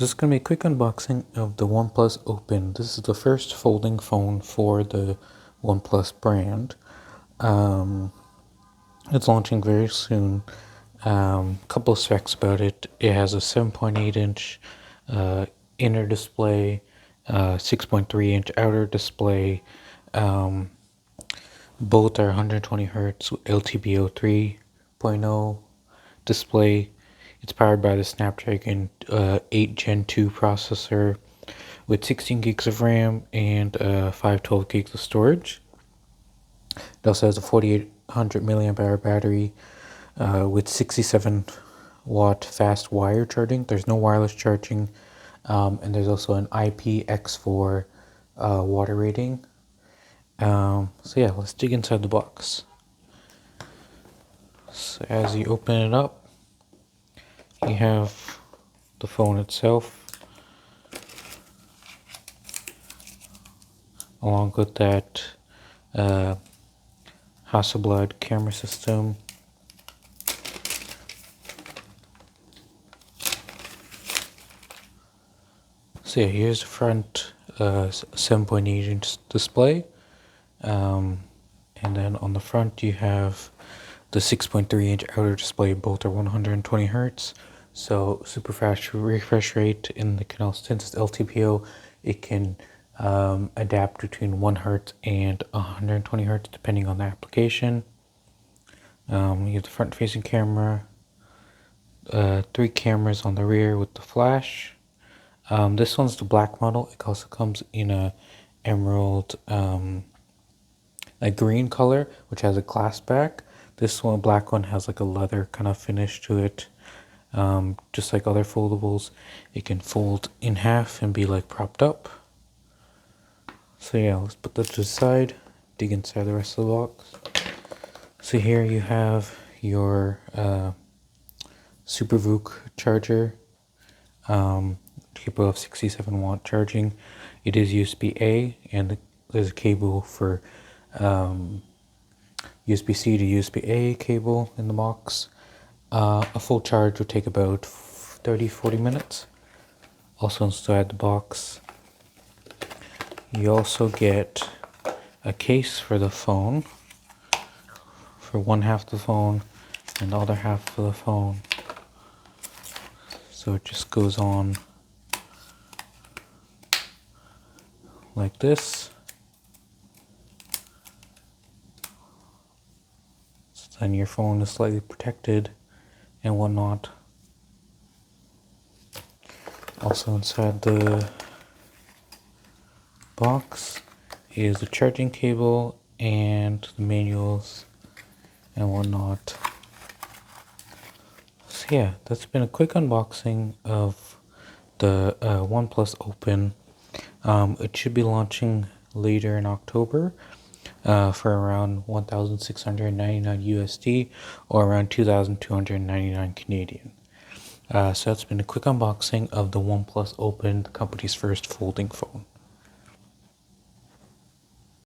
This is going to be a quick unboxing of the OnePlus Open. This is the first folding phone for the OnePlus brand. It's launching very soon. Couple of specs about it. It has a 7.8-inch inner display, 6.3-inch outer display. Both are 120 Hz LTPO 3.0 display. It's powered by the Snapdragon 8 Gen 2 processor with 16 gigs of RAM and 512 gigs of storage. It also has a 4800 milliamp hour battery with 67 watt fast wire charging. There's no wireless charging, and there's also an IPX4 water rating. So yeah, let's dig inside the box. So as you open it up, you have the phone itself, along with that Hasselblad camera system. So yeah, here's the front 7.8-inch display, and then on the front you have the 6.3-inch outer display. Both are 120 Hz, so super fast refresh rate. In the canal, since it's LTPO, it can adapt between 1 Hz and 120 Hz depending on the application. You have the front-facing camera, 3 cameras on the rear with the flash. This one's the black model. It also comes in a emerald, a green color, which has a glass back. This one, black one, has like a leather kind of finish to it. Just like other foldables, it can fold in half and be like propped up. So yeah, let's put that to the side, dig inside the rest of the box. So here you have your SuperVOOC charger, capable of 67 watt charging. It is USB-A, and there's a cable for USB-C to USB-A cable in the box. A full charge would take about 30-40 minutes. Also inside the box, you also get a case for the phone, for one half of the phone and the other half of the phone. So it just goes on like this. So then your phone is slightly protected and whatnot. Also inside the box is the charging cable and the manuals and whatnot. So yeah, that's been a quick unboxing of the OnePlus Open. It should be launching later in October for around 1,699 USD or around 2,299 Canadian. So that's been a quick unboxing of the OnePlus Open, the company's first folding phone.